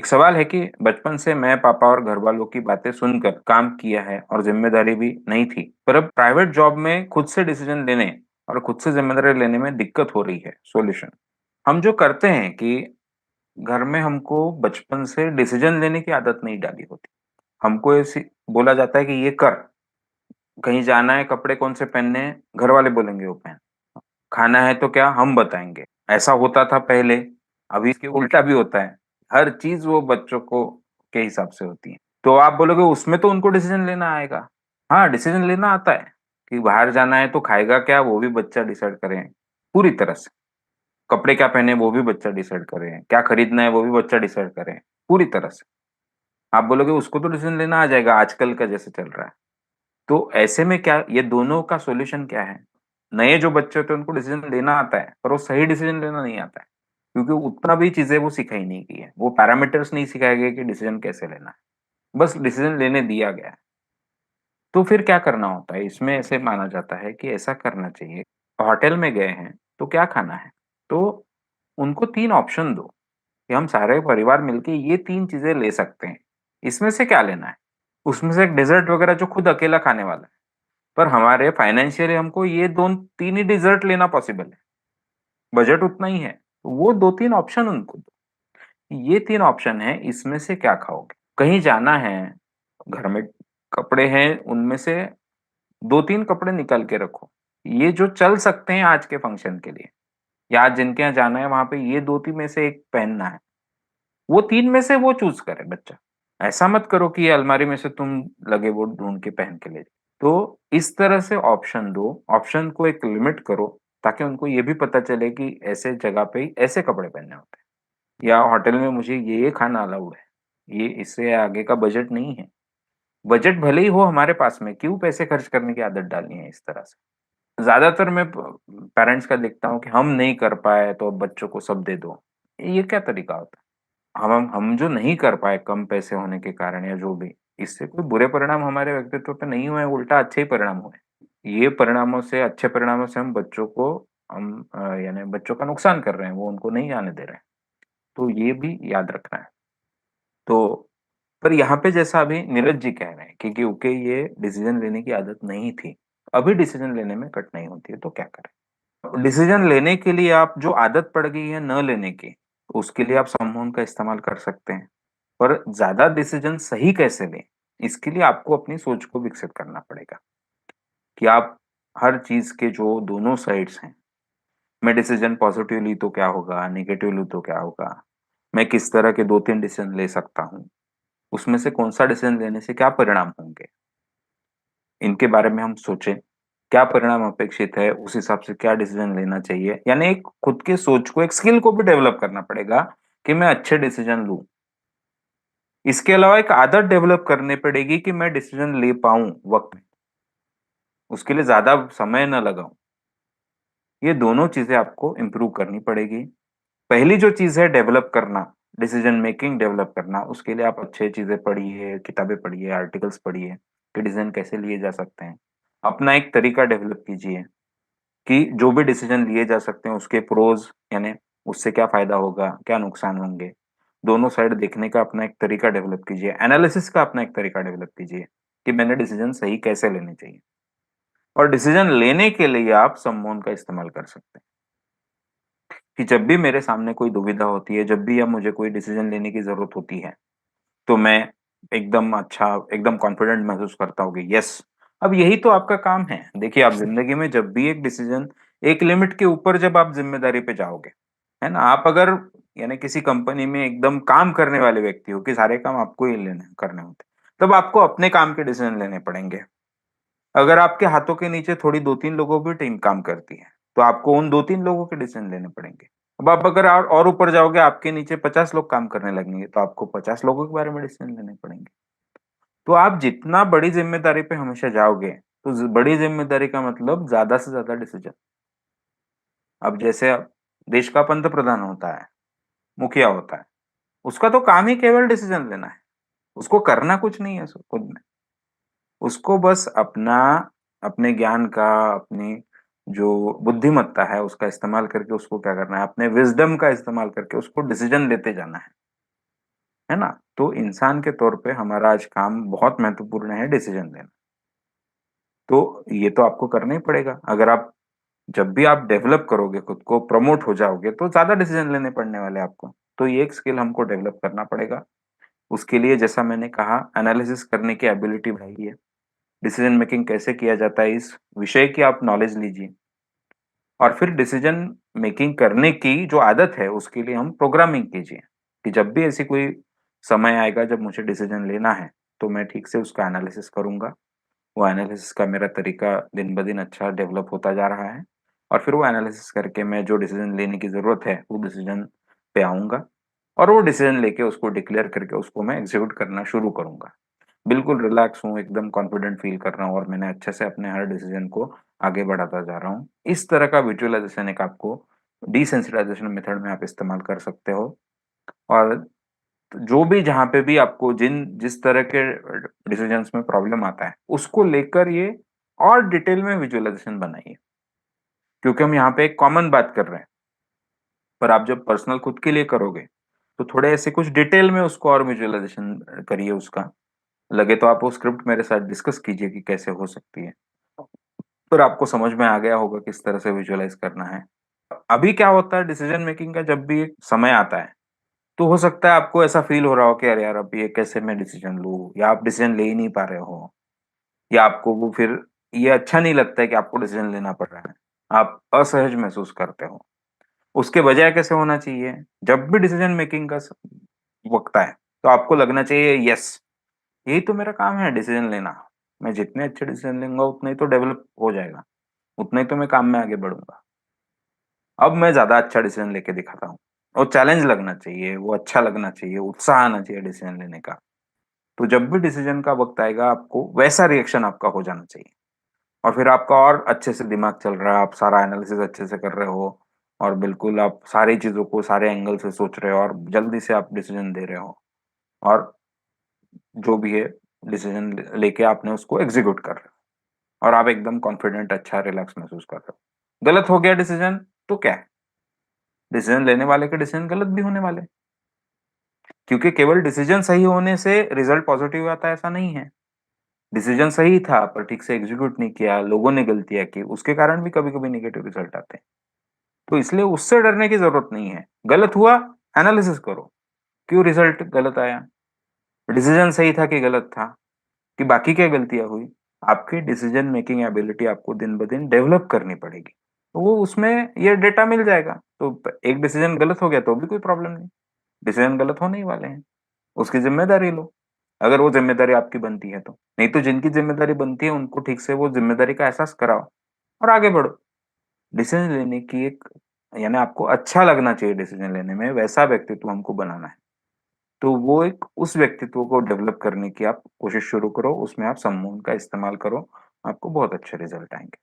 एक सवाल है कि बचपन से मैं पापा और घर वालों की बातें सुनकर काम किया है और जिम्मेदारी भी नहीं थी। पर अब प्राइवेट जॉब में खुद से डिसीजन लेने और खुद से जिम्मेदारी लेने में दिक्कत हो रही है। सॉल्यूशन हम जो करते हैं कि घर में हमको बचपन से डिसीजन लेने की आदत नहीं डाली होती। हमको ऐसी बोला जाता है कि ये कर, कहीं जाना है, कपड़े कौन से पहनने हैं, घर वाले बोलेंगे वो पहन। खाना है तो क्या हम बताएंगे। ऐसा होता था पहले। अभी इसके उल्टा भी होता है। हर चीज वो बच्चों को के हिसाब से होती है। तो आप बोलोगे उसमें तो उनको डिसीजन लेना आएगा। हाँ, डिसीजन लेना आता है कि बाहर जाना है तो खाएगा क्या वो भी बच्चा डिसाइड करे पूरी तरह से। कपड़े क्या पहने वो भी बच्चा डिसाइड करे, क्या खरीदना है वो भी बच्चा डिसाइड करे पूरी तरह से। आप बोलोगे उसको तो डिसीजन लेना आ जाएगा आजकल का जैसे चल रहा है। तो ऐसे में क्या ये दोनों का सॉल्यूशन क्या है? नए जो बच्चे होते हैं उनको डिसीजन लेना आता है पर वो सही डिसीजन लेना नहीं आता है। क्योंकि उतना भी चीजें वो सिखाई नहीं गई है, वो पैरामीटर्स नहीं सिखाए गए कि डिसीजन कैसे लेना है। बस डिसीजन लेने दिया गया है। तो फिर क्या करना होता है इसमें? ऐसे माना जाता है कि ऐसा करना चाहिए। होटल में गए हैं तो क्या खाना है? तो उनको 3 ऑप्शन दो कि हम सारे परिवार मिलके ये 3 चीजें ले सकते हैं। इसमें से क्या लेना है? उसमें से एक डेज़र्ट वगैरह जो खुद अकेला खाने वाला है। पर हमारे फाइनेंशियली हमको ये 2-3 ही डेज़र्ट लेना पॉसिबल है। बजट उतना ही है। तो वो 2-3 ऑप्शन उनको दो। ये 3 ऑप्शन है, इसमें से क्या खाओगे? कहीं जाना है, घर में कपड़े हैं, उनमें से 2-3 कपड़े निकाल के रखो। ये जो चल सकते हैं आज के फंक्शन के लिए, या आज जिनके यहाँ जाना है वहां पे ये 2-3 में से एक पहनना है। वो 3 में से वो चूज़ करे बच्चा। ऐसा मत करो कि ये अलमारी में से तुम लगे वो ढूँढ के पहन के ले जाओ। तो इस तरह से ऑप्शन दो, ऑप्शन को एक लिमिट करो ताकि उनको ये भी पता चले कि ऐसे जगह पे ही ऐसे कपड़े पहनने होते हैं, या होटल में मुझे ये खाना अलाउड है। ये इससे आगे का बजट नहीं है। बजट भले ही हो हमारे पास में, क्यों पैसे खर्च करने की आदत डालनी है इस तरह से? ज़्यादातर मैं प पेरेंट्स का देखता हूँ कि हम नहीं कर पाए तो अब बच्चों को सब दे दो। ये क्या तरीका होता है? हम जो नहीं कर पाए कम पैसे होने के कारण या जो भी, इससे कोई बुरे परिणाम हमारे व्यक्तित्व पे नहीं हुए, उल्टा अच्छे ही परिणाम हुए। ये परिणामों से, अच्छे परिणामों से हम बच्चों को यानी बच्चों का नुकसान कर रहे हैं, वो उनको नहीं आने दे रहे हैं। तो ये भी याद रखना है। तो पर यहाँ पे जैसा अभी नीरज जी कह रहे हैं कि क्योंकि ये डिसीजन लेने की आदत नहीं थी, अभी डिसीजन लेने में कठिनाई होती है, तो क्या करें? डिसीजन लेने के लिए आप जो आदत पड़ गई है न लेने की, उसके लिए आप समूहन का इस्तेमाल कर सकते हैं। पर ज़्यादा डिसीजन सही कैसे लें, इसके लिए आपको अपनी सोच को विकसित करना पड़ेगा कि आप हर चीज़ के जो दोनों साइड्स हैं, मैं डिसीजन पॉजिटिव ली तो क्या होगा, नेगेटिव लूँ तो क्या होगा? मैं किस तरह के 2-3 डिसीजन ले सकता हूँ? उसमें से कौन-सा डिसीजन लेने से क्या परिणाम होंगे? इनके बारे में हम सोचें। क्या परिणाम अपेक्षित है, उस हिसाब से क्या डिसीजन लेना चाहिए? यानी एक खुद की सोच को, एक स्किल को भी डेवलप करना पड़ेगा कि मैं अच्छे डिसीजन लूँ। इसके अलावा एक आदत डेवलप करनी पड़ेगी कि मैं डिसीजन ले पाऊँ वक़्त में, उसके लिए ज़्यादा समय ना लगाऊँ। ये दोनों चीज़ें आपको इम्प्रूव करनी पड़ेगी। पहली जो चीज़ है डेवलप करना, डिसीजन मेकिंग डेवलप करना, उसके लिए आप अच्छी चीज़ें पढ़िए, किताबें पढ़िए, आर्टिकल्स पढ़िए कि डिसीजन कैसे लिए जा सकते हैं। अपना एक तरीका डेवलप कीजिए कि जो भी डिसीजन लिए जा सकते हैं उसके प्रोज़, यानी उससे क्या फ़ायदा होगा, क्या नुकसान होंगे, दोनों साइड देखने का अपना एक तरीका डेवलप कीजिए, एनालिसिस का अपना एक तरीका डेवलप कीजिए कि मैंने डिसीजन सही कैसे लेने चाहिए। और डिसीजन लेने के लिए आप सम्मोहन का इस्तेमाल कर सकते हैं कि जब भी मेरे सामने कोई दुविधा होती है, जब भी या मुझे कोई डिसीजन लेने की ज़रूरत होती है, तो मैं एकदम अच्छा, एकदम कॉन्फिडेंट महसूस करता हूँ कि यस, अब यही तो आपका काम है। देखिए, आप ज़िंदगी में जब भी एक डिसीजन, एक लिमिट के ऊपर जब आप ज़िम्मेदारी पे जाओगे, है ना? आप अगर यानी किसी कंपनी में एकदम काम करने वाले व्यक्ति हो कि सारे काम आपको ही लेने करने होते हैं, तब आपको अपने काम के डिसीजन लेने पड़ेंगे। अगर आपके हाथों के नीचे थोड़ी 2-3 लोगों की टीम काम करती है, तो आपको उन 2-3 लोगों के डिसीजन लेने पड़ेंगे। अब आप अगर और ऊपर जाओगे, आपके नीचे 50 लोग काम करने लगेंगे, तो आपको 50 लोगों के बारे में डिसीजन लेने पड़ेंगे। तो आप जितना बड़ी ज़िम्मेदारी पे हमेशा जाओगे, तो बड़ी ज़िम्मेदारी का मतलब ज़्यादा से ज़्यादा डिसीजन। अब जैसे देश का पंत प्रधान होता है, मुखिया होता है, उसका तो काम ही केवल डिसीजन लेना है। उसको करना कुछ नहीं है खुद में। उसको बस अपना, अपने ज्ञान का, अपनी जो बुद्धिमत्ता है उसका इस्तेमाल करके उसको क्या करना है, अपने विज़डम का इस्तेमाल करके उसको डिसीजन लेते जाना है। है ना? तो इंसान के तौर पे हमारा आज काम बहुत महत्वपूर्ण है डिसीज़न लेना। तो ये तो आपको करना ही पड़ेगा। अगर आप जब भी आप डेवलप करोगे खुद को, प्रमोट हो जाओगे, तो ज़्यादा डिसीज़न लेने पड़ने वाले हैं आपको। तो ये एक स्किल हमको डेवलप करना पड़ेगा। उसके लिए जैसा मैंने कहा एनालिसिस करने की एबिलिटी बढ़ाइए। डिसीज़न मेकिंग कैसे किया जाता है इस विषय की आप नॉलेज लीजिए। और फिर डिसीजन मेकिंग करने की जो आदत है उसके लिए हम प्रोग्रामिंग कीजिए कि जब भी ऐसी कोई समय आएगा जब मुझे डिसीजन लेना है तो मैं ठीक से उसका एनालिसिस करूंगा। वो एनालिसिस का मेरा तरीका दिन ब दिन अच्छा डेवलप होता जा रहा है और फिर वो एनालिसिस करके मैं जो डिसीजन लेने की ज़रूरत है वो डिसीजन पे आऊँगा और वो डिसीजन लेके उसको डिक्लेयर करके उसको मैं एग्ज़ीक्यूट करना शुरू करूँगा। बिल्कुल रिलैक्स हूँ, एकदम कॉन्फिडेंट फ़ील कर रहा हूँ और मैंने अच्छे से अपने हर डिसीजन को आगे बढ़ाता जा रहा हूँ। इस तरह का विजुअलाइज़ेशन एक आपको डिसेंसिटाइज़ेशन मेथड में आप इस्तेमाल कर सकते हो और जो भी जहाँ पे भी आपको जिस तरह के डिसीजंस में प्रॉब्लम आता है, उसको लेकर ये और डिटेल में विजुअलाइज़ेशन बनाइए। क्योंकि हम यहाँ पे एक कॉमन बात कर रहे हैं, पर आप जब पर्सनल खुद के लिए करोगे, तो थोड़े ऐसे कुछ डिटेल में उसको और विजुअलाइज़ेशन करिए उसका। लगे तो आप वो स्क्रिप्ट मेरे साथ डिस्कस कीजिए कि कैसे हो सकती है। फिर आपको समझ में आ गया होगा किस तरह से विजुअलाइज़ करना है। अभी क्या होता है डिसीजन मेकिंग का जब भी एक समय आता है, तो हो सकता है आपको ऐसा फ़ील हो रहा हो कि अरे यार! अब ये कैसे मैं डिसीजन लूँ या आप डिसीजन ले ही नहीं पा रहे हो या आपको वो फिर ये अच्छा नहीं लगता है कि आपको डिसीजन लेना पड़ रहा है। आप असहज महसूस करते हो। उसके बजाय कैसे होना चाहिए? जब भी डिसीजन मेकिंग का वक़्त आए, तो आपको लगना चाहिए यस, यही तो मेरा काम है डिसीजन लेना। मैं जितने अच्छे डिसीजन लूँगा उतना ही तो डेवलप हो जाएगा, उतना ही तो मैं काम में आगे बढ़ूँगा। अब मैं ज़्यादा अच्छा डिसीजन लेके दिखाता हूँ। वो चैलेंज लगना चाहिए, वो अच्छा लगना चाहिए, उत्साह आना चाहिए डिसीजन लेने का। तो जब भी डिसीजन का वक़्त आएगा आपको वैसा रिएक्शन आपका हो जाना चाहिए। और फिर आपका और अच्छे से दिमाग चल रहा है, आप सारा एनालिसिस अच्छे से कर रहे हो और बिल्कुल आप सारी चीज़ों को सारे एंगल से सोच रहे हो और जल्दी से आप डिसीजन दे रहे हो और जो भी है डिसीजन लेके आपने उसको एग्ज़ीक्यूट कर रहे हो और आप एकदम कॉन्फिडेंट अच्छा रिलैक्स महसूस कर रहे हो। गलत हो गया डिसीजन तो क्या है? डिसीजन लेने वाले के डिसीजन गलत भी होने वाले हैं, क्योंकि केवल डिसीजन सही होने से रिजल्ट पॉजिटिव आता है ऐसा नहीं है। डिसीजन सही था पर ठीक से एग्ज़ीक्यूट नहीं किया, लोगों ने गलतियाँ की, उसके कारण भी कभी-कभी नेगेटिव रिजल्ट आते हैं। तो इसलिए उससे डरने की ज़रूरत नहीं है। गलत हुआ, एनालिसिस करो, क्यों रिजल्ट गलत आया? डिसीजन सही था कि गलत था? कि बाकी क्या गलतियाँ हुई? आपकी डिसीजन मेकिंग एबिलिटी आपको दिन-ब-दिन डेवलप करनी पड़ेगी। तो वो उसमें ये डेटा मिल जाएगा। तो प एक डिसीजन गलत हो गया तो भी कोई प्रॉब्लम नहीं। डिसीजन गलत होने ही वाले हैं, उसकी ज़िम्मेदारी लो, अगर वो ज़िम्मेदारी आपकी बनती है तो। नहीं तो जिनकी ज़िम्मेदारी बनती है उनको ठीक से वो ज़िम्मेदारी का एहसास कराओ और आगे बढ़ो। डिसीजन लेने की एक यानी आपको अच्छा लगना चाहिए डिसीजन लेने में, वैसा व्यक्तित्व हमको बनाना है। तो वो एक उस व्यक्तित्व को डेवलप करने की आप कोशिश शुरू करो, उसमें आप सम्मोहन का इस्तेमाल करो, आपको बहुत अच्छे रिज़ल्ट आएँगे।